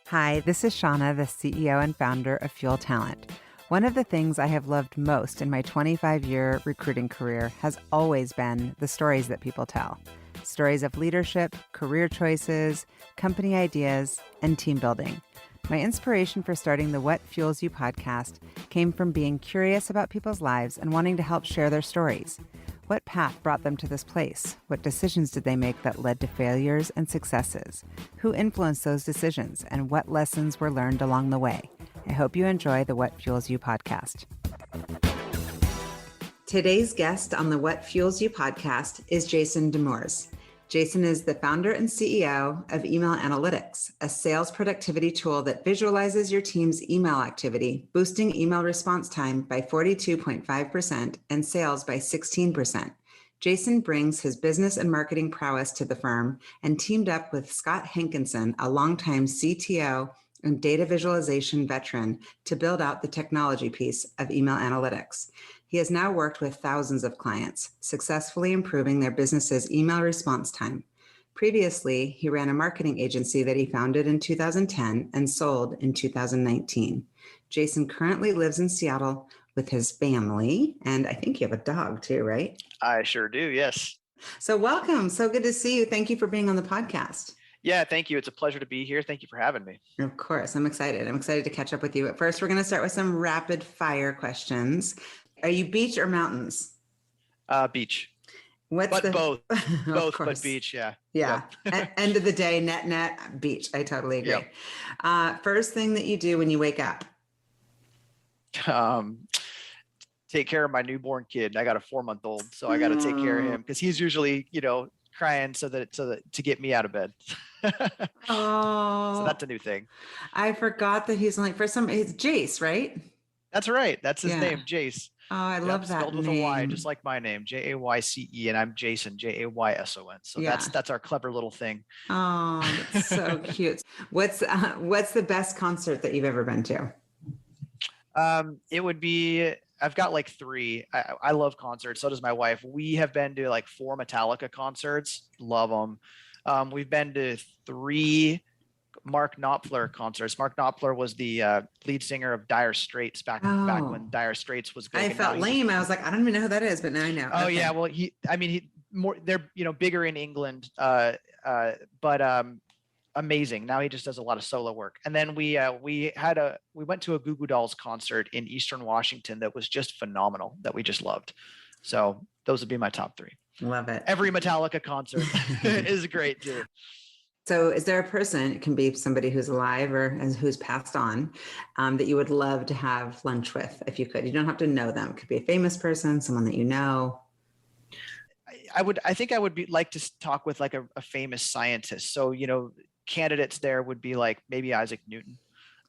Hi, this is Shauna, the CEO and founder of Fuel Talent. One of the things I have loved most in my 25-year recruiting career has always been the stories that people tell. Stories of leadership, career choices, company ideas, and team building. My inspiration for starting the What Fuels You podcast came from being curious about people's lives and wanting to help share their stories. What path brought them to this place? What decisions did they make that led to failures and successes? Who influenced those decisions, and what lessons were learned along the way? I hope you enjoy the What Fuels You podcast. Today's guest on the What Fuels You podcast is Jayson DeMers. Jayson is the founder and CEO of Email Analytics, a sales productivity tool that visualizes your team's email activity, boosting email response time by 42.5% and sales by 16%. Jayson brings his business and marketing prowess to the firm and teamed up with Scott Hankinson, a longtime CTO and data visualization veteran, to build out the technology piece of email analytics. He has now worked with thousands of clients, successfully improving their business's email response time. Previously, he ran a marketing agency that he founded in 2010 and sold in 2019. Jayson currently lives in Seattle with his family, and I think you have a dog too, right? I sure do, yes. So welcome. So good to see you. Thank you for being on the podcast. Yeah, thank you. It's a pleasure to be here. Thank you for having me. Of course. I'm excited. I'm excited to catch up with you. But first, we're going to start with some rapid fire questions. Are you beach or mountains? Beach. Both, but beach. Yeah. Yeah. Yep. End of the day, net beach. I totally agree. Yep. First thing that you do when you wake up? Take care of my newborn kid. I got a 4-month-old, so I got to take care of him because he's usually, crying so that to get me out of bed. So that's a new thing. I forgot that he's like, it's Jace, right? That's right. That's his name, Jace. Oh, I love that spelled with a Y, just like my name, Jayce, and I'm Jayson, Jayson. So that's our clever little thing. Oh, that's so cute. What's the best concert that you've ever been to? It would be, I've got like 3. I love concerts. So does my wife. We have been to like 4 Metallica concerts. Love them. We've been to 3 Mark Knopfler concerts. Mark Knopfler was the lead singer of Dire Straits back when Dire Straits was big. I felt lame. I was like, I don't even know who that is, but now I know. Oh, okay. Yeah. Well, they're bigger in England, but amazing. Now he just does a lot of solo work. And then we went to a Goo Goo Dolls concert in Eastern Washington that was just phenomenal, that we just loved. So those would be my top 3. Love it. Every Metallica concert is great too. So is there a person, it can be somebody who's alive or who's passed on, that you would love to have lunch with if you could? You don't have to know them. It could be a famous person, someone that you know. I think I would like to talk with like a famous scientist. So, candidates there would be like maybe Isaac Newton.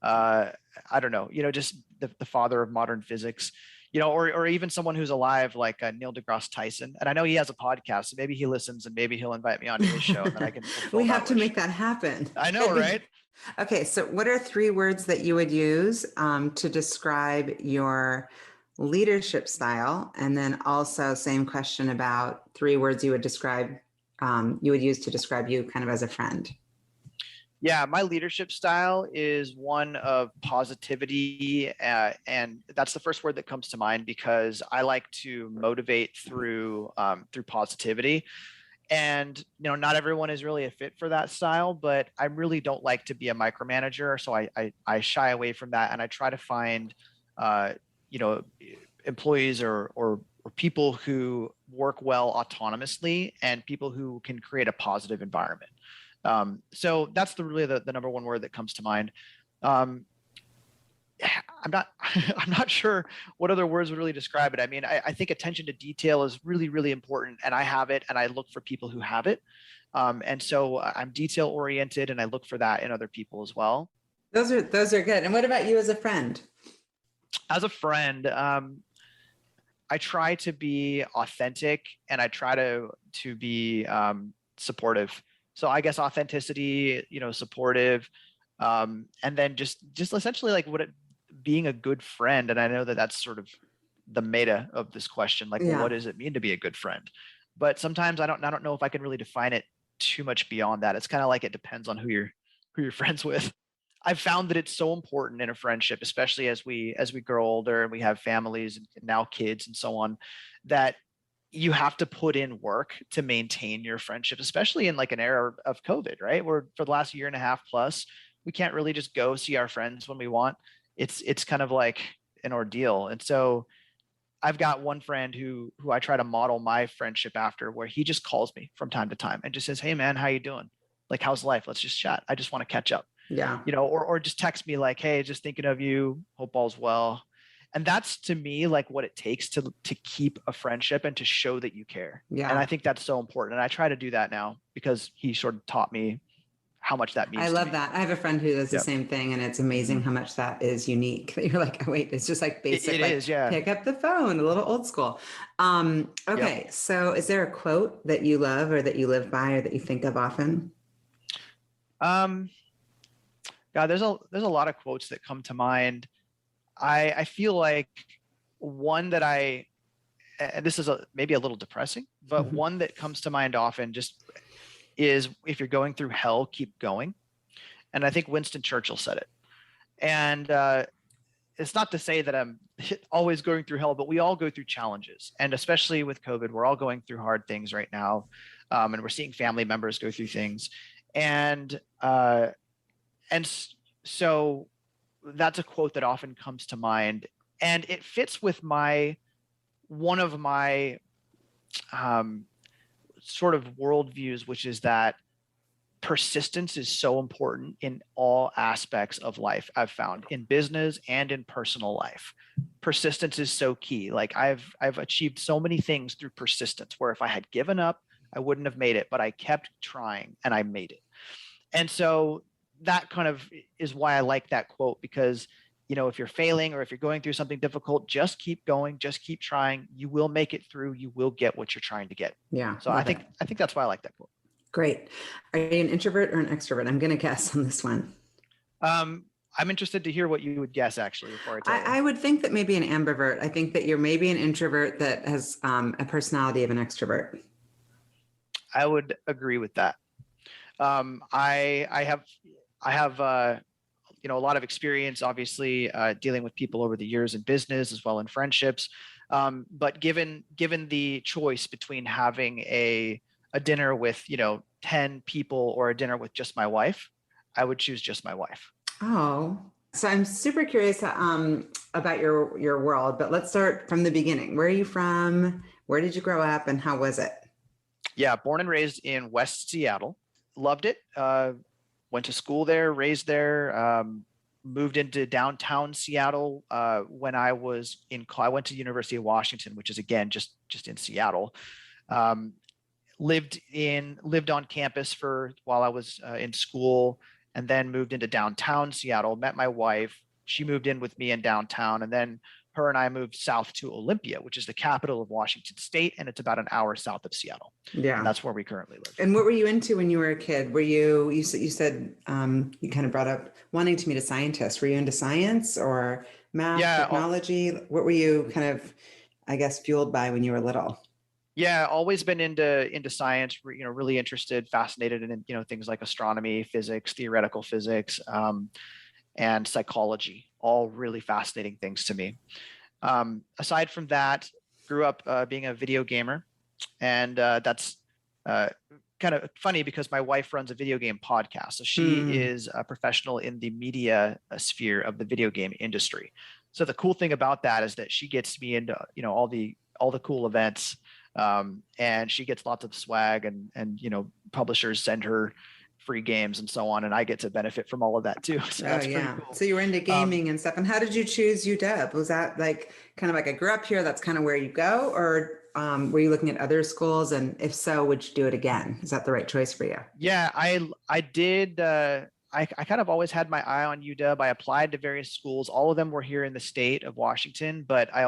I don't know, just the father of modern physics, or even someone who's alive like Neil deGrasse Tyson. And I know he has a podcast, so maybe he listens and maybe he'll invite me onto his show and then I can. We have to make that happen. I know, right? Okay. So what are 3 words that you would use to describe your leadership style? And then also same question about 3 words you would use to describe you kind of as a friend. Yeah, my leadership style is one of positivity, and that's the first word that comes to mind because I like to motivate through positivity. And not everyone is really a fit for that style, but I really don't like to be a micromanager, so I shy away from that, and I try to find employees or people who work well autonomously and people who can create a positive environment. So that's really the number one word that comes to mind. I'm not sure what other words would really describe it. I mean, I think attention to detail is really, really important, and I have it, and I look for people who have it. And so I'm detail oriented, and I look for that in other people as well. Those are good. And what about you as a friend? As a friend, I try to be authentic, and I try to be supportive. So I guess authenticity, supportive, and then just essentially like being a good friend. And I know that that's sort of the meta of this question. Like, well, what does it mean to be a good friend? But sometimes I don't know if I can really define it too much beyond that. It's kind of like it depends on who you're friends with. I've found that it's so important in a friendship, especially as we grow older and we have families and now kids and so on, that you have to put in work to maintain your friendship, especially in like an era of COVID, right? Where for the last year and a half plus, we can't really just go see our friends when we want. It's kind of like an ordeal. And so I've got one friend who I try to model my friendship after, where he just calls me from time to time and just says, "Hey man, how you doing? Like, how's life? Let's just chat. I just want to catch up." Yeah. Or just text me like, "Hey, just thinking of you. Hope all's well." And that's to me like what it takes to keep a friendship and to show that you care. Yeah. And I think that's so important. And I try to do that now because he sort of taught me how much that means. I to love me. that. I have a friend who does the Yep. same thing, and it's amazing how much that is unique. That you're like, oh, wait, it's just like basic. It like, is, yeah. Pick up the phone, a little old school. Okay, Yep. so is there a quote that you love or that you live by or that you think of often? God, there's a lot of quotes that come to mind. I feel like one that and this is maybe a little depressing, but one that comes to mind often just is, if you're going through hell, keep going. And I think Winston Churchill said it. And it's not to say that I'm always going through hell, but we all go through challenges. And especially with COVID, we're all going through hard things right now. And we're seeing family members go through things. And so that's a quote that often comes to mind. And it fits with one of my sort of worldviews, which is that persistence is so important in all aspects of life. I've found in business and in personal life, persistence is so key. Like I've achieved so many things through persistence, where if I had given up, I wouldn't have made it, but I kept trying and I made it. And so that kind of is why I like that quote, because if you're failing or if you're going through something difficult, just keep going, just keep trying. You will make it through. You will get what you're trying to get. Yeah. So I think that's why I like that quote. Great. Are you an introvert or an extrovert? I'm going to guess on this one. I'm interested to hear what you would guess, actually, before I tell you. I would think that maybe an ambivert. I think that you're maybe an introvert that has a personality of an extrovert. I would agree with that. I have a lot of experience, obviously, dealing with people over the years in business as well in friendships. But given the choice between having a dinner with 10 people or a dinner with just my wife, I would choose just my wife. Oh, so I'm super curious about your world, but let's start from the beginning. Where are you from? Where did you grow up, and how was it? Yeah, born and raised in West Seattle. Loved it. Went to school there, raised there. Moved into downtown Seattle when I was I went to the University of Washington, which is again just in Seattle. Lived on campus while I was in school, and then moved into downtown Seattle. Met my wife. She moved in with me in downtown, and then her and I moved south to Olympia, which is the capital of Washington State, and it's about an hour south of Seattle. Yeah, and that's where we currently live. And what were you into when you were a kid? Were you said you kind of brought up wanting to meet a scientist. Were you into science or math, technology? What were you kind of, I guess, fueled by when you were little? Yeah, always been into science. Really interested, fascinated in things like astronomy, physics, theoretical physics, and psychology. All really fascinating things to me. Aside from that, grew up being a video gamer, and that's kind of funny because my wife runs a video game podcast. So she is a professional in the media sphere of the video game industry. So the cool thing about that is that she gets me into all the cool events. And she gets lots of swag, and publishers send her free games and so on, and I get to benefit from all of that too. So that's pretty cool. So you were into gaming and stuff. And how did you choose UW? Was that like kind of like I grew up here, that's kind of where you go, or were you looking at other schools? And if so, would you do it again? Is that the right choice for you? Yeah, I did. I kind of always had my eye on UW. I applied to various schools. All of them were here in the state of Washington, but I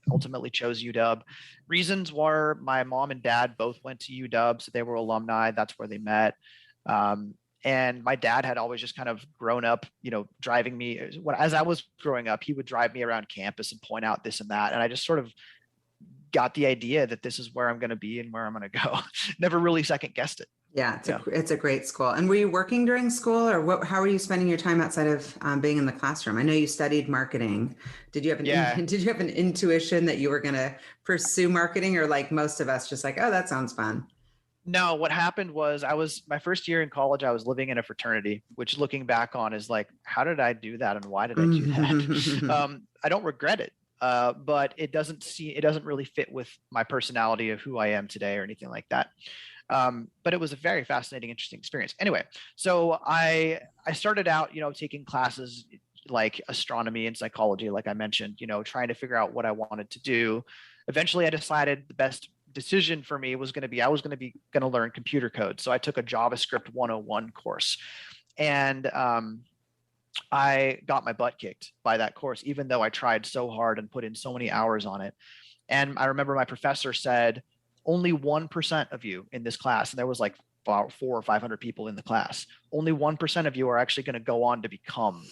ultimately chose UW. Reasons were my mom and dad both went to UW, so they were alumni. That's where they met. And my dad had always just kind of grown up, driving me. As I was growing up, he would drive me around campus and point out this and that. And I just sort of got the idea that this is where I'm going to be and where I'm going to go. Never really second guessed it. Yeah, Yeah. it's a great school. And were you working during school, or how were you spending your time outside of being in the classroom? I know you studied marketing. Did you have Yeah. did you have an intuition that you were going to pursue marketing, or like most of us, just like, oh, that sounds fun? No, what happened was my first year in college, I was living in a fraternity, which looking back on is like, how did I do that and why did I do that? I don't regret it. But it doesn't really fit with my personality of who I am today or anything like that. But it was a very fascinating, interesting experience. Anyway, so I started out, taking classes like astronomy and psychology, like I mentioned, trying to figure out what I wanted to do. Eventually, I decided the best decision for me was going to be I was going to learn computer code. So I took a JavaScript 101 course, and I got my butt kicked by that course, even though I tried so hard and put in so many hours on it. And I remember my professor said, only 1% of you in this class, and there was like 400 or 500 people in the class, only 1% of you are actually going to go on to become,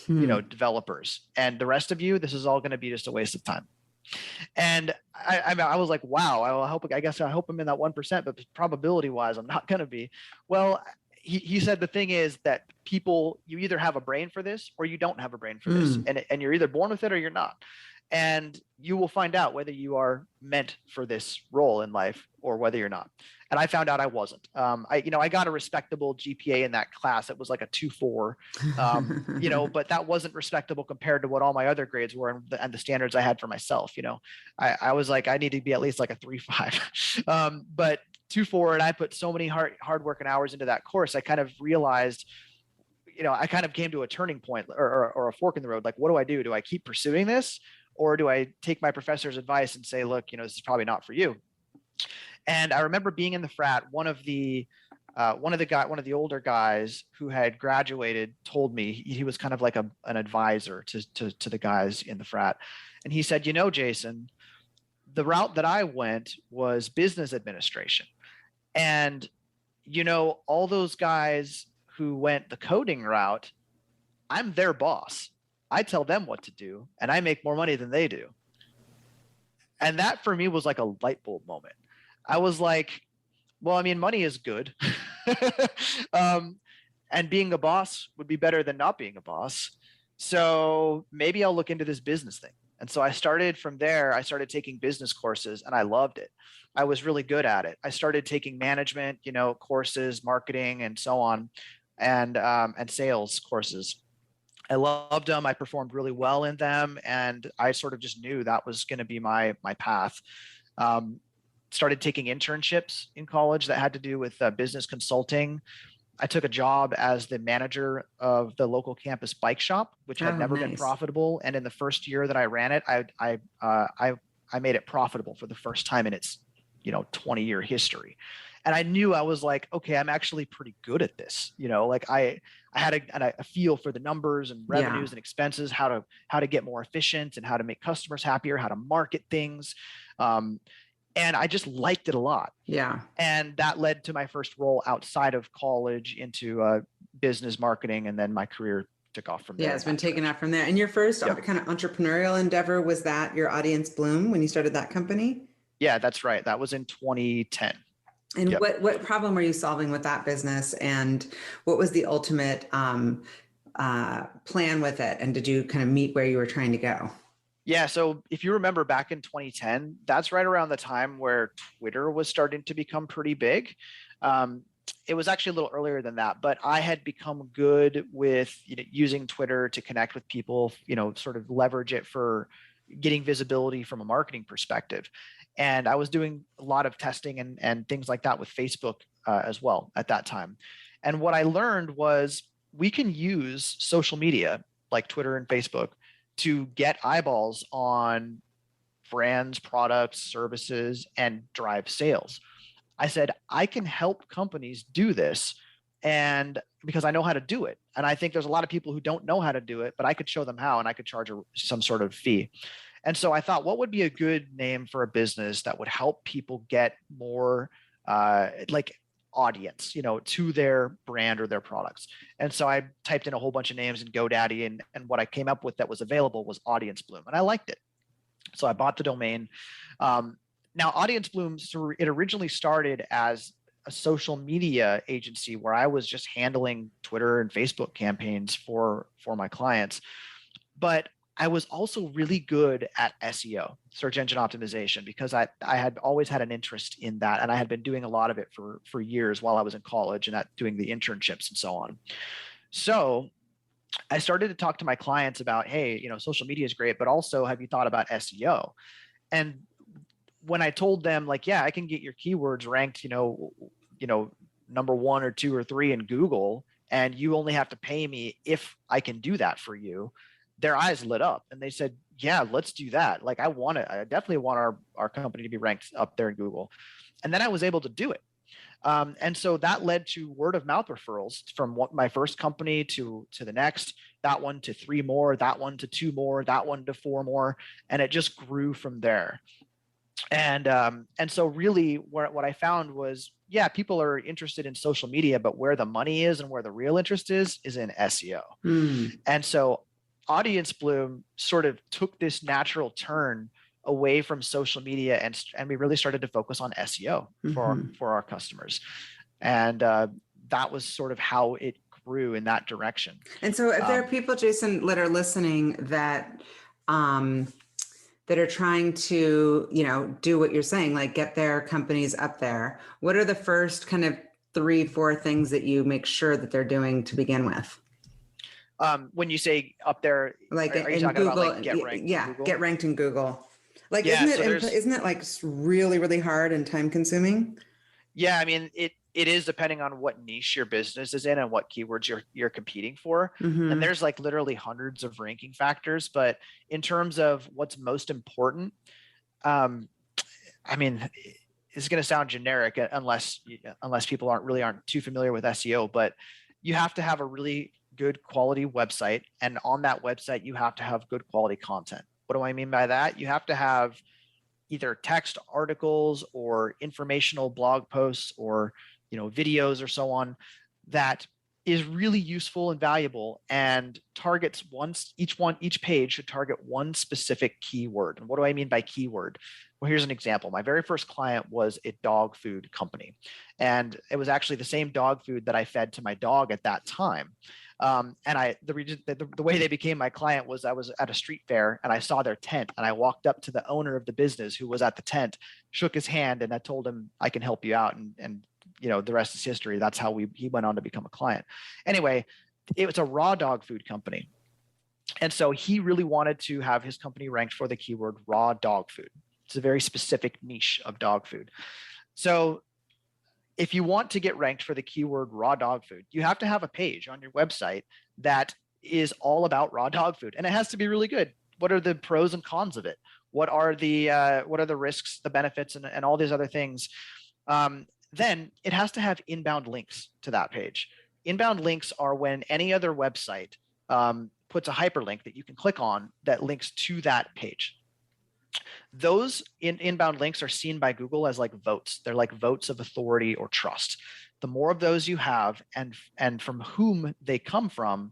developers. And the rest of you, this is all going to be just a waste of time. And I was like, wow, I guess I hope I'm in that 1%, but probability wise, I'm not going to be. Well, he said the thing is that you either have a brain for this or you don't have a brain for this. And you're either born with it or you're not. And you will find out whether you are meant for this role in life or whether you're not. And I found out I wasn't. I got a respectable GPA in that class. It was like a 2.4, but that wasn't respectable compared to what all my other grades were and the standards I had for myself. I was like, I need to be at least like a 3.5. But 2.4, and I put so many hard work and hours into that course. I kind of realized, I kind of came to a turning point or a fork in the road. Like, what do I do? Do I keep pursuing this, or do I take my professor's advice and say, look, this is probably not for you? And I remember being in the frat. One of the older guys who had graduated told me he was kind of like an advisor to the guys in the frat, and he said, Jason, the route that I went was business administration, and all those guys who went the coding route, I'm their boss. I tell them what to do, and I make more money than they do. And that for me was like a light bulb moment. I was like, well, I mean, money is good. And being a boss would be better than not being a boss. So maybe I'll look into this business thing. And so I started from there. I started taking business courses and I loved it. I was really good at it. I started taking management, courses, marketing, and so on, and sales courses. I loved them. I performed really well in them, and I sort of just knew that was going to be my path. Started taking internships in college that had to do with business consulting. I took a job as the manager of the local campus bike shop, which had never been profitable. And in the first year that I ran it, I made it profitable for the first time in its 20-year history. And I knew, I was like, okay, I'm actually pretty good at this. Like I had a feel for the numbers and revenues and expenses, how to get more efficient and how to make customers happier, how to market things. And I just liked it a lot. Yeah. And that led to my first role outside of college into business marketing. And then my career took off from there. Yeah, it's been taken off from there. And your first kind of entrepreneurial endeavor, was that your Audience Bloom when you started that company? Yeah, that's right. That was in 2010. And what problem were you solving with that business? And what was the ultimate plan with it? And did you kind of meet where you were trying to go? Yeah. So if you remember back in 2010, that's right around the time where Twitter was starting to become pretty big. It was actually a little earlier than that, but I had become good with using Twitter to connect with people, sort of leverage it for getting visibility from a marketing perspective. And I was doing a lot of testing and things like that with Facebook as well at that time. And what I learned was we can use social media like Twitter and Facebook to get eyeballs on brands, products, services, and drive sales. I said, I can help companies do this, and because I know how to do it. And I think there's a lot of people who don't know how to do it, but I could show them how, and I could charge some sort of fee. And so I thought, what would be a good name for a business that would help people get more audience, to their brand or their products? And so I typed in a whole bunch of names in GoDaddy, and what I came up with that was available was Audience Bloom, and I liked it. So I bought the domain. Now, Audience Bloom, it originally started as a social media agency where I was just handling Twitter and Facebook campaigns for my clients. But I was also really good at SEO, search engine optimization, because I had always had an interest in that. And I had been doing a lot of it for years while I was in college and doing the internships and so on. So I started to talk to my clients about, hey, social media is great, but also have you thought about SEO? And when I told them, like, yeah, I can get your keywords ranked, number 1 or 2 or 3 in Google, and you only have to pay me if I can do that for you, their eyes lit up and they said, yeah, let's do that. Like, I definitely want our company to be ranked up there in Google. And then I was able to do it. And so that led to word of mouth referrals from my first company to the next, that one to 3 more, that one to 2 more, that one to 4 more. And it just grew from there. And so really what I found was, yeah, people are interested in social media, but where the money is and where the real interest is in SEO. And so Audience Bloom sort of took this natural turn away from social media, and we really started to focus on SEO for our customers. And that was sort of how it grew in that direction. And so if there are people, Jayson, that are listening that are trying to, do what you're saying, like get their companies up there, what are the first kind of 3-4 things that you make sure that they're doing to begin with? When you say up there, like are you in talking Google, about like get ranked? Yeah, in Google? get ranked in Google. Like, yeah, isn't it like really, really hard and time consuming? Yeah, I mean, it is depending on what niche your business is in and what keywords you're competing for. And there's like literally hundreds of ranking factors. But in terms of what's most important, I mean, it's going to sound generic unless people aren't too familiar with SEO, but you have to have a really good quality website. And on that website, you have to have good quality content. What do I mean by that? You have to have either text articles or informational blog posts or videos or so on that is really useful and valuable and targets each page should target one specific keyword. And what do I mean by keyword? Well, here's an example. My very first client was a dog food company, and it was actually the same dog food that I fed to my dog at that time. And the way they became my client was I was at a street fair and I saw their tent, and I walked up to the owner of the business who was at the tent, shook his hand, and I told him, I can help you out. And the rest is history. That's how he went on to become a client. Anyway, it was a raw dog food company. And so he really wanted to have his company ranked for the keyword raw dog food. It's a very specific niche of dog food. So if you want to get ranked for the keyword raw dog food, you have to have a page on your website that is all about raw dog food, and it has to be really good. What are the pros and cons of it? What are the risks, the benefits, and all these other things? Then it has to have inbound links to that page. Inbound links are when any other website puts a hyperlink that you can click on that links to that page. Those inbound links are seen by Google as like votes. They're like votes of authority or trust. The more of those you have and from whom they come from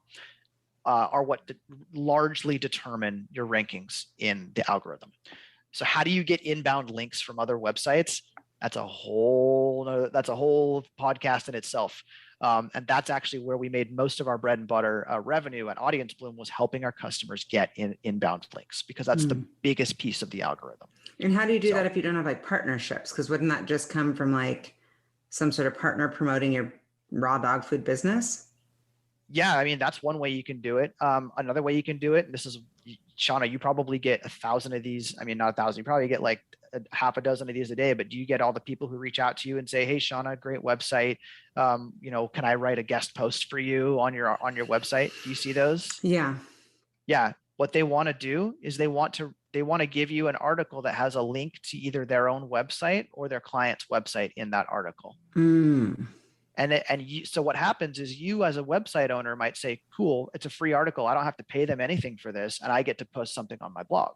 are what largely determine your rankings in the algorithm. So how do you get inbound links from other websites? That's a whole podcast in itself. And that's actually where we made most of our bread and butter revenue at Audience Bloom, was helping our customers get inbound links, because that's the biggest piece of the algorithm. And how do you do that if you don't have like partnerships? Because wouldn't that just come from like some sort of partner promoting your raw dog food business? Yeah, I mean, that's one way you can do it. Another way you can do it, and this is, Shauna, you probably get 1,000 of these. I mean, not 1,000, you probably get like half a dozen of these a day, but do you get all the people who reach out to you and say, hey, Shauna, great website. Can I write a guest post for you on your website? Do you see those? Yeah. Yeah. What they want to do is they want to give you an article that has a link to either their own website or their client's website in that article. So what happens is, you as a website owner might say, cool, it's a free article. I don't have to pay them anything for this, and I get to post something on my blog.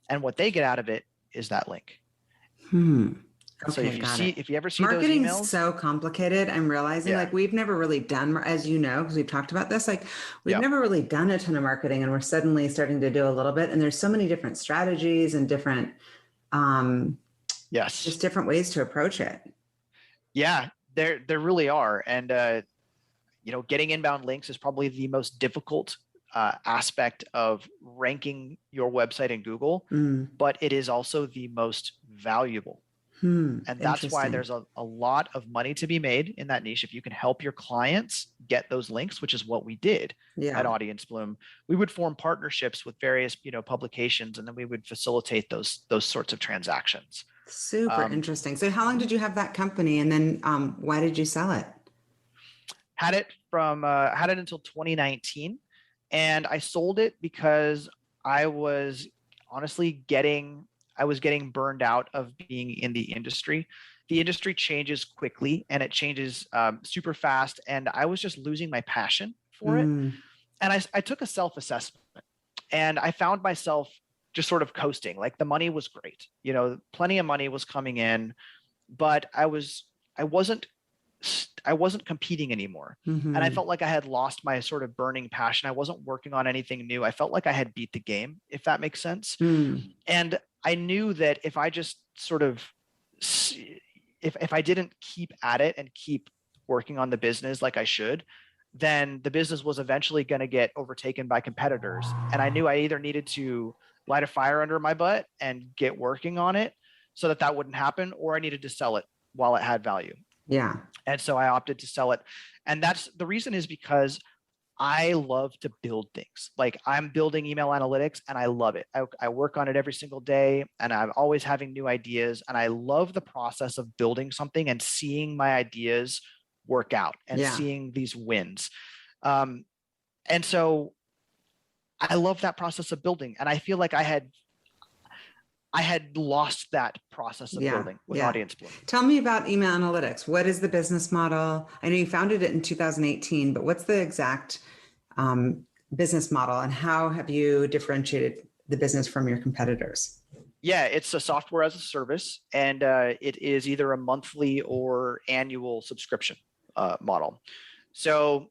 And what they get out of it is that link. So if you ever see marketing those emails, is so complicated. I'm realizing like we've never really done, as you know, because we've talked about this, like we've never really done a ton of marketing, and we're suddenly starting to do a little bit. And there's so many different strategies and different, just different ways to approach it. Yeah, there really are. And getting inbound links is probably the most difficult aspect of ranking your website in Google, but it is also the most valuable. And that's why there's a lot of money to be made in that niche. If you can help your clients get those links, which is what we did at Audience Bloom, we would form partnerships with various, publications, and then we would facilitate those sorts of transactions. Super interesting. So how long did you have that company, and then why did you sell it? Had it until 2019, and I sold it because I was honestly getting burned out of being in the industry. The industry changes quickly, and it changes super fast, and I was just losing my passion for it. And I took a self-assessment, and I found myself just sort of coasting. Like, the money was great, plenty of money was coming in, but I wasn't competing anymore. And I felt like I had lost my sort of burning passion. I wasn't working on anything new. I felt like I had beat the game, if that makes sense. And I knew that if I just sort of, if I didn't keep at it and keep working on the business like I should, then the business was eventually going to get overtaken by competitors. And I knew I either needed to light a fire under my butt and get working on it so that wouldn't happen, or I needed to sell it while it had value. Yeah. And so I opted to sell it. And that's the reason, is because I love to build things. Like, I'm building email analytics and I love it. I work on it every single day, and I'm always having new ideas. And I love the process of building something and seeing my ideas work out and seeing these wins. And so I love that process of building. And I feel like I had lost that process of building with Audience Bloom. Tell me about email analytics. What is the business model? I know you founded it in 2018, but what's the exact business model, and how have you differentiated the business from your competitors? Yeah, it's a software as a service, and it is either a monthly or annual subscription model. So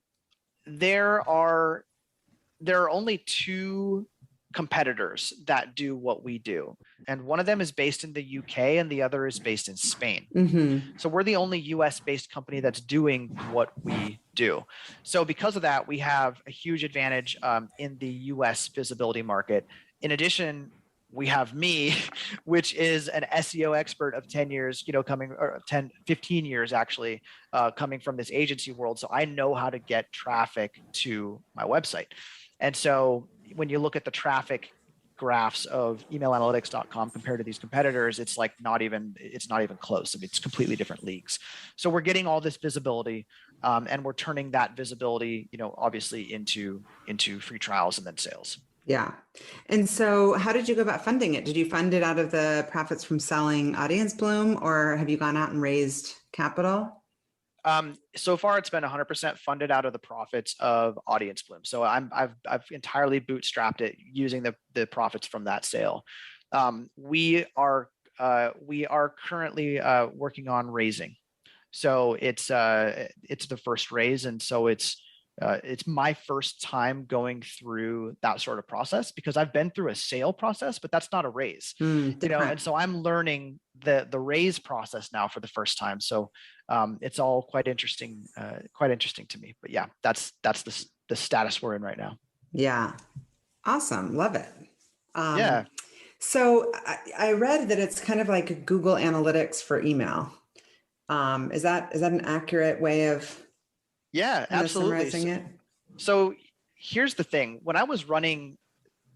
there are only two competitors that do what we do. And one of them is based in the UK and the other is based in Spain. So we're the only US based company that's doing what we do. So because of that, we have a huge advantage in the US visibility market. In addition, we have me, which is an SEO expert of 10 years, 15 years actually, coming from this agency world. So I know how to get traffic to my website. And so when you look at the traffic graphs of emailanalytics.com compared to these competitors, it's not even close. I mean, it's completely different leagues. So we're getting all this visibility, and we're turning that visibility, obviously into free trials and then sales. Yeah. And so how did you go about funding it? Did you fund it out of the profits from selling Audience Bloom, or have you gone out and raised capital? So far, it's been 100% funded out of the profits of Audience Bloom. So I've entirely bootstrapped it using the profits from that sale. We are currently working on raising. So it's the first raise, and so it's my first time going through that sort of process, because I've been through a sale process, but that's not a raise, and so I'm learning the raise process now for the first time. So it's all quite interesting to me. But yeah, that's the status we're in right now. Yeah. Awesome. Love it. Yeah. So I read that it's kind of like Google Analytics for email. Is that an accurate way of absolutely summarizing it? So here's the thing. When I was running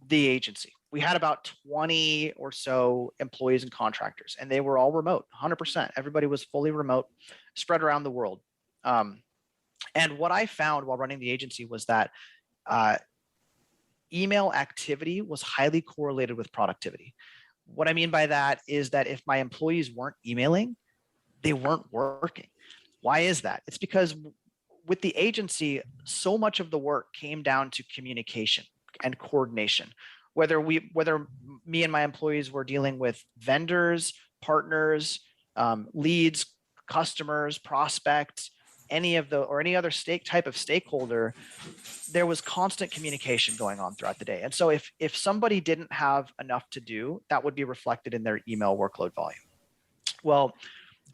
the agency, we had about 20 or so employees and contractors, and they were all remote, 100%. Everybody was fully remote, spread around the world. And what I found while running the agency was that email activity was highly correlated with productivity. What I mean by that is that if my employees weren't emailing, they weren't working. Why is that? It's because with the agency, so much of the work came down to communication and coordination. Whether me and my employees were dealing with vendors, partners, leads, customers, prospects, any other type of stakeholder, there was constant communication going on throughout the day. And so if somebody didn't have enough to do, that would be reflected in their email workload volume. Well,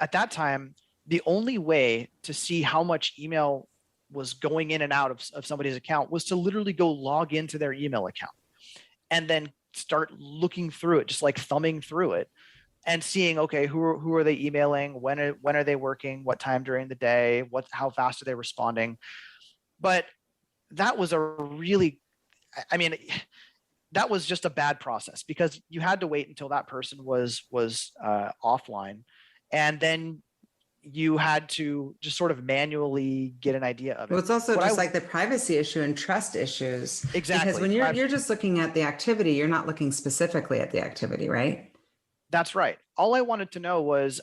at that time, the only way to see how much email was going in and out of somebody's account was to literally go log into their email account and then start looking through it, just like thumbing through it and seeing, okay, who are they emailing? When are they working? What time during the day? How fast are they responding? But that was I mean, that was just a bad process because you had to wait until that person was offline, and then you had to just sort of manually get an idea of it. Well, it's also just like the privacy issue and trust issues. Exactly. Because when you're just looking at the activity, you're not looking specifically at the activity, right? That's right. All I wanted to know was,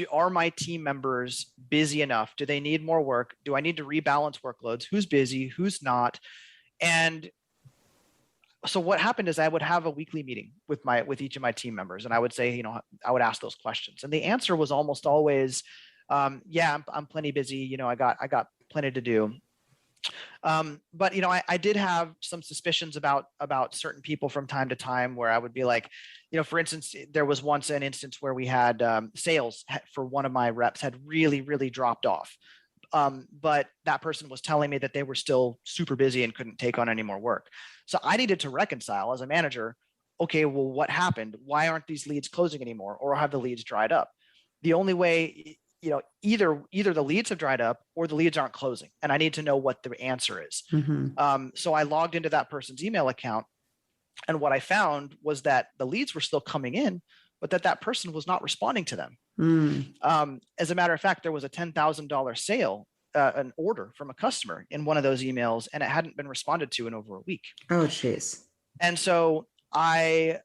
are my team members busy enough? Do they need more work? Do I need to rebalance workloads? Who's busy? Who's not? And so what happened is I would have a weekly meeting with each of my team members, and I would say, I would ask those questions, and the answer was almost always, yeah, I'm plenty busy. I got plenty to do. But I did have some suspicions about certain people from time to time, where I would be like, for instance, there was once an instance where we had sales for one of my reps had really, really dropped off. But that person was telling me that they were still super busy and couldn't take on any more work. So I needed to reconcile as a manager. Okay, well, what happened? Why aren't these leads closing anymore? Or have the leads dried up? The only way, either the leads have dried up or the leads aren't closing. And I need to know what the answer is. Mm-hmm. So I logged into that person's email account. And what I found was that the leads were still coming in, but that person was not responding to them. As a matter of fact, there was a $10,000 sale, an order from a customer in one of those emails, and it hadn't been responded to in over a week. Oh, geez. And so I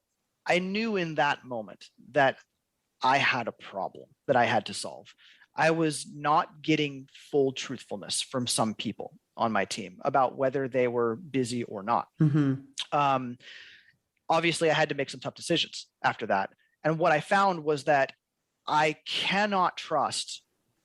knew in that moment that I had a problem that I had to solve. I was not getting full truthfulness from some people on my team about whether they were busy or not. Mm-hmm. Obviously, I had to make some tough decisions after that. And what I found was that I cannot trust,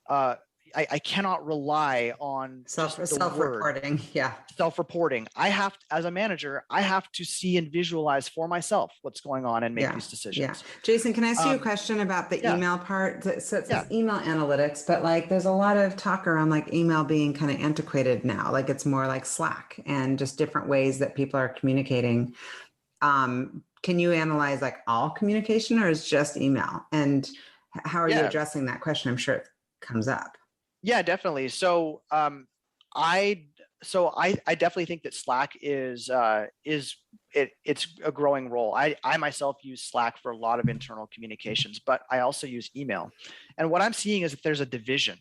I cannot rely on self-reporting. Yeah. Self-reporting. As a manager, I have to see and visualize for myself what's going on and make these decisions. Yeah. Jason, can I ask you a question about the email part? So it says email analytics, but like there's a lot of talk around like email being kind of antiquated now. Like it's more like Slack and just different ways that people are communicating. Can you analyze like all communication, or is just email? And how are you addressing that question? I'm sure it comes up. Yeah, definitely. So I definitely think that Slack it's a growing role. I myself use Slack for a lot of internal communications, but I also use email. And what I'm seeing is that there's a division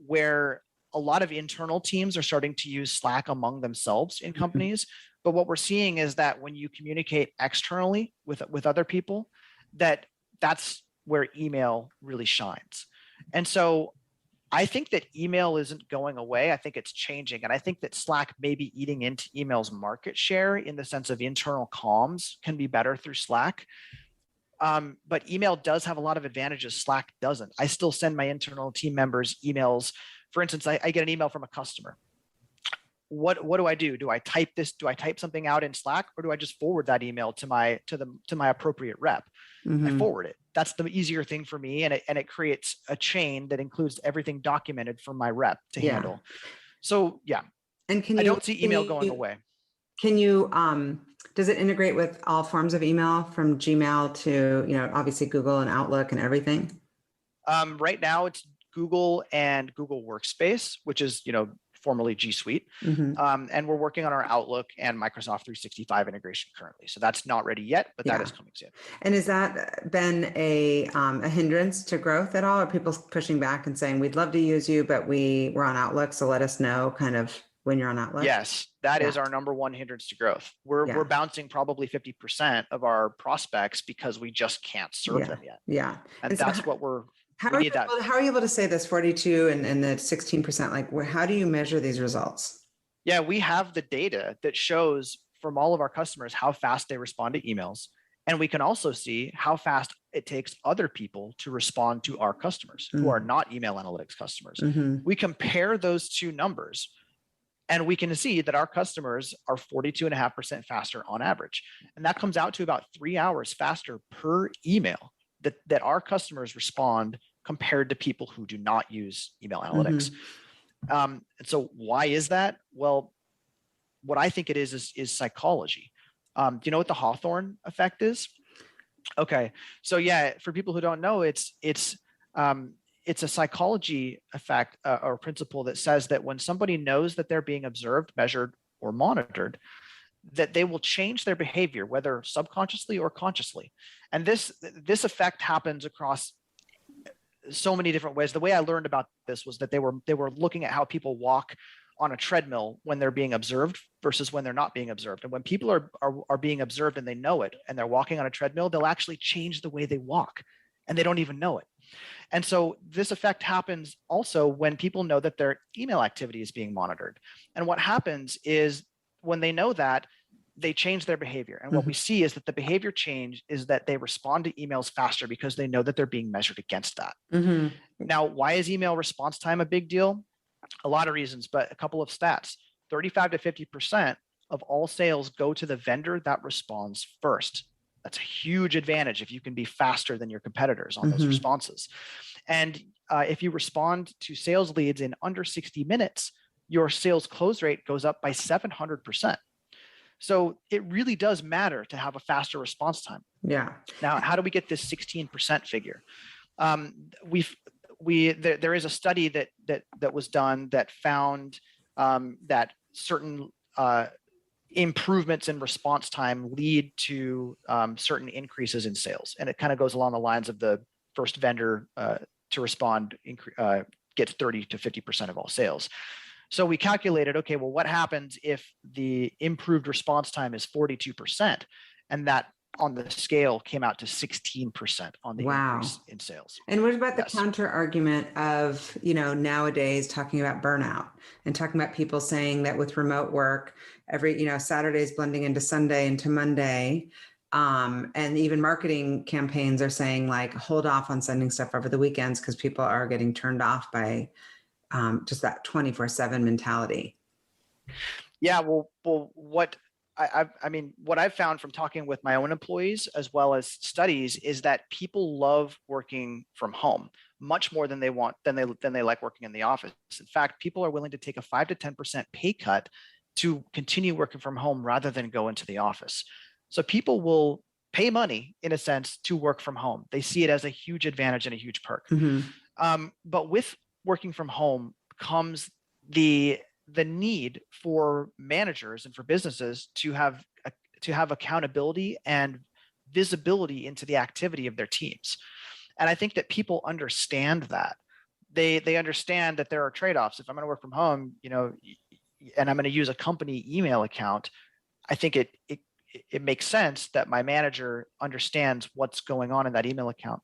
where a lot of internal teams are starting to use Slack among themselves in companies. But what we're seeing is that when you communicate externally with other people, that's where email really shines. And so I think that email isn't going away. I think it's changing. And I think that Slack may be eating into email's market share in the sense of internal comms can be better through Slack. But email does have a lot of advantages Slack doesn't. I still send my internal team members emails. For instance, I get an email from a customer. What do I do? Do I type this? Do I type something out in Slack, or do I just forward that email to my appropriate rep? Mm-hmm. I forward it. That's the easier thing for me, and it creates a chain that includes everything documented from my rep to handle. So yeah, and I don't see email going away. Can you does it integrate with all forms of email from Gmail to obviously Google and Outlook and everything? Right now it's Google and Google Workspace, which is formerly G Suite. Mm-hmm. And we're working on our Outlook and Microsoft 365 integration currently. So that's not ready yet, but that is coming soon. And has that been a hindrance to growth at all? Are people pushing back and saying, we'd love to use you, but we're on Outlook, so let us know kind of when you're on Outlook? Yes, that is our number one hindrance to growth. We're bouncing probably 50% of our prospects because we just can't serve them yet. Yeah. And that's what we're How are you able to say this 42 and the 16%? Like, how do you measure these results? Yeah, we have the data that shows from all of our customers how fast they respond to emails. And we can also see how fast it takes other people to respond to our customers who are not email analytics customers. Mm-hmm. We compare those two numbers and we can see that our customers are 42.5% faster on average. And that comes out to about 3 hours faster per email that our customers respond compared to people who do not use email analytics. And so why is that? Well, what I think it is psychology. Do you know what the Hawthorne effect is? Okay, so yeah, for people who don't know, it's a psychology effect or principle that says that when somebody knows that they're being observed, measured, or monitored, that they will change their behavior, whether subconsciously or consciously. And this effect happens across so many different ways. The way I learned about this was that they were looking at how people walk on a treadmill when they're being observed versus when they're not being observed. And when people are being observed and they know it, and they're walking on a treadmill, they'll actually change the way they walk, and they don't even know it. And so this effect happens also when people know that their email activity is being monitored. And what happens is when they know that, they change their behavior. And what we see is that the behavior change is that they respond to emails faster because they know that they're being measured against that. Now, why is email response time a big deal? A lot of reasons, but a couple of stats. 35 to 50% of all sales go to the vendor that responds first. That's a huge advantage if you can be faster than your competitors on those responses. And if you respond to sales leads in under 60 minutes, your sales close rate goes up by 700%. So it really does matter to have a faster response time. Yeah. Now, how do we get this 16% figure? There is a study that was done that found that certain improvements in response time lead to certain increases in sales, and it kind of goes along the lines of the first vendor to respond gets 30 to 50% of all sales. So we calculated, okay, well, what happens if the improved response time is 42%, and that on the scale came out to 16% on the increase in sales. And what about the counter argument of, nowadays talking about burnout and talking about people saying that with remote work, every, Saturday's blending into Sunday, into Monday. And even marketing campaigns are saying like, hold off on sending stuff over the weekends because people are getting turned off by just that 24/7 mentality. Yeah, well, what I've found from talking with my own employees as well as studies is that people love working from home much more than they like working in the office. In fact, people are willing to take a 5 to 10% pay cut to continue working from home rather than go into the office. So people will pay money, in a sense, to work from home. They see it as a huge advantage and a huge perk. But with working from home comes the need for managers and for businesses to have accountability and visibility into the activity of their teams. And I think that people understand that. They understand that there are trade-offs. If I'm going to work from home, and I'm going to use a company email account, I think it makes sense that my manager understands what's going on in that email account.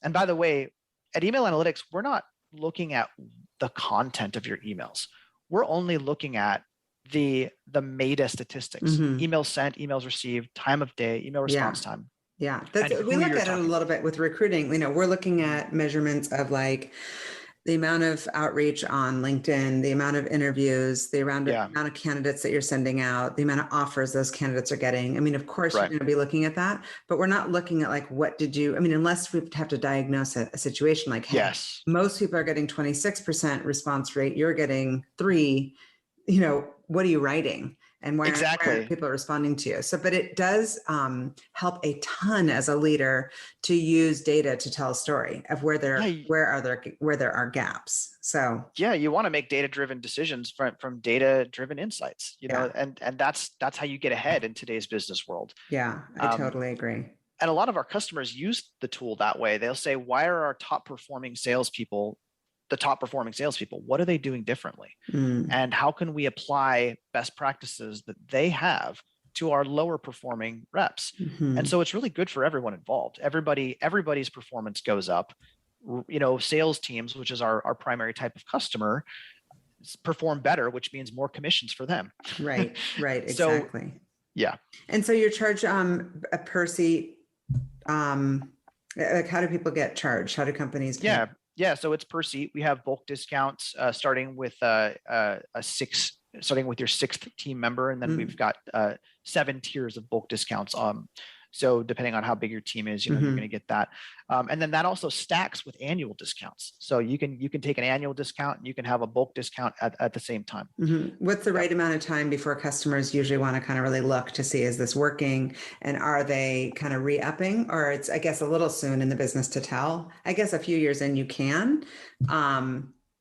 And by the way, at Email Analytics, we're not looking at the content of your emails. We're only looking at the meta statistics: emails sent, emails received, time of day, email response time. Yeah, we look at it a little bit with recruiting. We're looking at measurements of like the amount of outreach on LinkedIn, the amount of interviews, the amount of candidates that you're sending out, the amount of offers those candidates are getting. I mean, of course, you're going to be looking at that, but we're not looking at like, unless we have to diagnose a situation like, hey, most people are getting 26% response rate, you're getting 3%, what are you writing? And why aren't people responding to you? So, but it does help a ton as a leader to use data to tell a story of where there are gaps. So you want to make data-driven decisions from data-driven insights, and that's how you get ahead in today's business world. Yeah, I totally agree. And a lot of our customers use the tool that way. They'll say, why are our top performing salespeople the top performing salespeople? What are they doing differently? And how can we apply best practices that they have to our lower performing reps? And so it's really good for everyone involved. Everybody's performance goes up. Sales teams, which is our primary type of customer, perform better, which means more commissions for them. Right, exactly. So, yeah. And so you're charged a per seat. Like, how do people get charged? How do companies pay? Yeah, so it's per seat. We have bulk discounts starting with starting with your 6th team member, and then we've got 7 tiers of bulk discounts. So depending on how big your team is, you're Mhm. going to get that. And then that also stacks with annual discounts. So you can take an annual discount and you can have a bulk discount at the same time. Mhm. What's the Yep. right amount of time before customers usually want to kind of really look to see, is this working? And are they kind of re-upping, or it's, I guess, a little soon in the business to tell? I guess a few years in you can.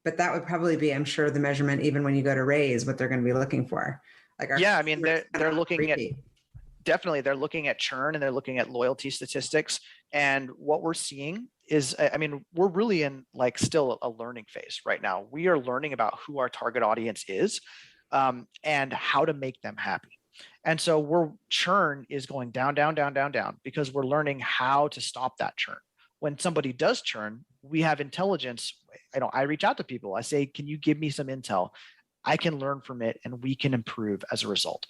But that would probably be, I'm sure, the measurement, even when you go to raise, what they're going to be looking for. Like, our Yeah. I mean, customers kind they're of looking at, repeat. definitely they're looking at churn and they're looking at loyalty statistics. And what we're seeing is, I mean, we're really in like still a learning phase right now. We are learning about who our target audience is, and how to make them happy. And so churn is going down, down, down, down, down, because we're learning how to stop that churn. When somebody does churn, we have intelligence. I reach out to people. I say, can you give me some intel? I can learn from it and we can improve as a result.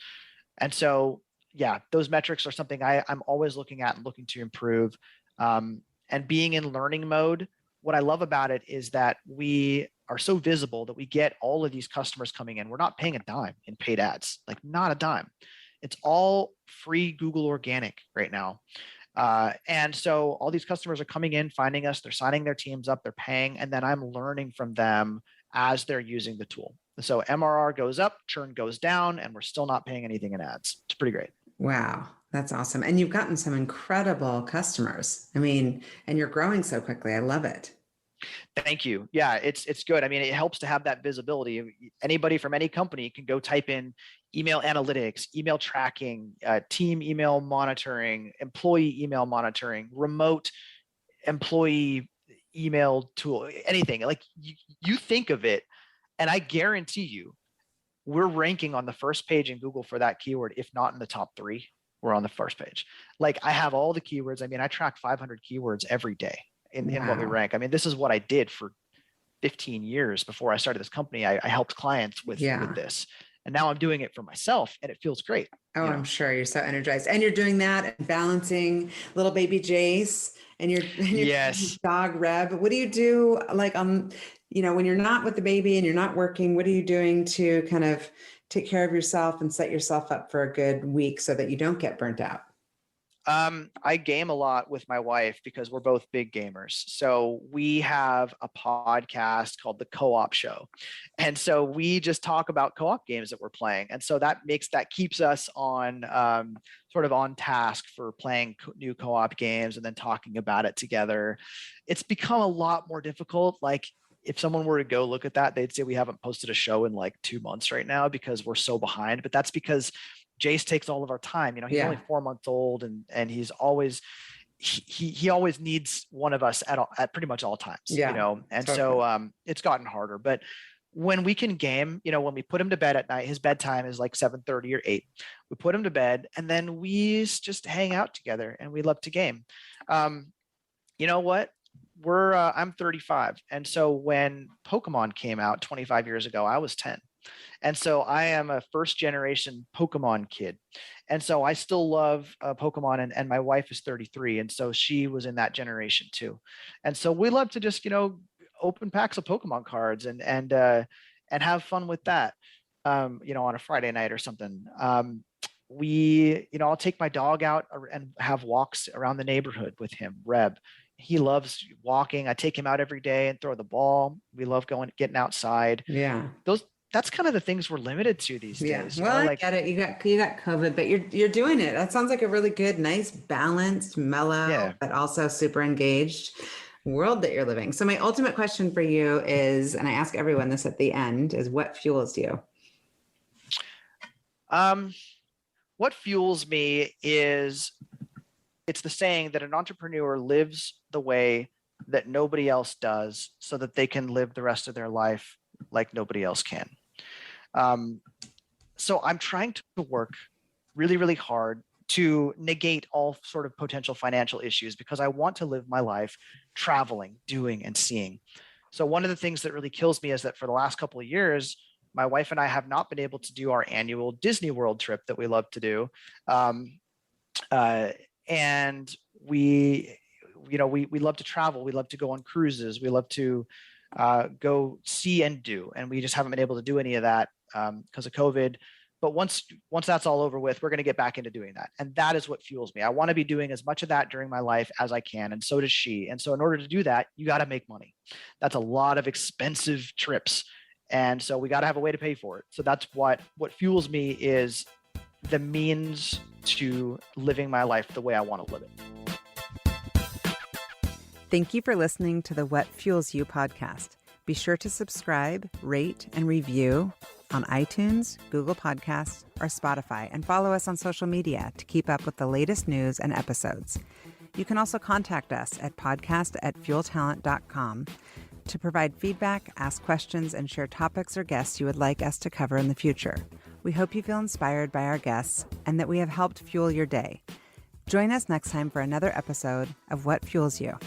And so, yeah, those metrics are something I'm always looking at and looking to improve. And being in learning mode, what I love about it is that we are so visible that we get all of these customers coming in. We're not paying a dime in paid ads, like not a dime. It's all free Google organic right now. And so all these customers are coming in, finding us, they're signing their teams up, they're paying, and then I'm learning from them as they're using the tool. So MRR goes up, churn goes down, and we're still not paying anything in ads. It's pretty great. Wow, that's awesome. And you've gotten some incredible customers. I mean, and you're growing so quickly. I love it. Thank you. Yeah, it's good. I mean, it helps to have that visibility. Anybody from any company can go type in email analytics, email tracking, team email monitoring, employee email monitoring, remote employee email tool, anything. Like you think of it, and I guarantee you, we're ranking on the first page in Google for that keyword. If not in the top 3, we're on the first page. Like I have all the keywords. I mean, I track 500 keywords every day in what we Wow. rank. I mean, this is what I did for 15 years before I started this company. I helped clients with Yeah. this, and now I'm doing it for myself, and it feels great. Oh, I'm sure you're so energized. And you're doing that and balancing little baby Jace and your Yes. dog Reb. What do you do, like, when you're not with the baby and you're not working, what are you doing to kind of take care of yourself and set yourself up for a good week so that you don't get burnt out? I game a lot with my wife because we're both big gamers. So we have a podcast called The Co-op Show. And so we just talk about co-op games that we're playing. And so that keeps us on sort of on task for playing new co-op games and then talking about it together. It's become a lot more difficult. Like if someone were to go look at that, they'd say we haven't posted a show in like 2 months right now because we're so behind. But that's because Jace takes all of our time. He's only 4 months old, and he's always he always needs one of us at pretty much all times. Yeah, and totally. so it's gotten harder. But when we can game, when we put him to bed at night, his bedtime is like 7:30 or 8. We put him to bed, and then we just hang out together, and we love to game. You know what? I'm 35, and so when Pokemon came out 25 years ago, I was 10. And so I am a first generation Pokemon kid. And so I still love Pokemon, and my wife is 33. And so she was in that generation too. And so we love to just, open packs of Pokemon cards and have fun with that, on a Friday night or something. I'll take my dog out and have walks around the neighborhood with him, Reb. He loves walking. I take him out every day and throw the ball. We love getting outside. Yeah. That's kind of the things we're limited to these days. Well, I get it. You got COVID, but you're doing it. That sounds like a really good, nice, balanced, mellow, but also super engaged world that you're living. So my ultimate question for you is, and I ask everyone this at the end, is what fuels you? What fuels me is, it's the saying that an entrepreneur lives the way that nobody else does so that they can live the rest of their life like nobody else can. So I'm trying to work really, really hard to negate all sort of potential financial issues because I want to live my life traveling, doing, and seeing. So one of the things that really kills me is that for the last couple of years, my wife and I have not been able to do our annual Disney World trip that we love to do. And we love to travel. We love to go on cruises. We love to go see and do. And we just haven't been able to do any of that because of COVID. But once that's all over with, we're going to get back into doing that. And that is what fuels me. I want to be doing as much of that during my life as I can. And so does she. And so in order to do that, you got to make money. That's a lot of expensive trips. And so we got to have a way to pay for it. So that's what fuels me, is the means to living my life the way I want to live it. Thank you for listening to the What Fuels You podcast. Be sure to subscribe, rate, and review on iTunes, Google Podcasts, or Spotify, and follow us on social media to keep up with the latest news and episodes. You can also contact us at podcast@fueltalent.com to provide feedback, ask questions, and share topics or guests you would like us to cover in the future. We hope you feel inspired by our guests and that we have helped fuel your day. Join us next time for another episode of What Fuels You.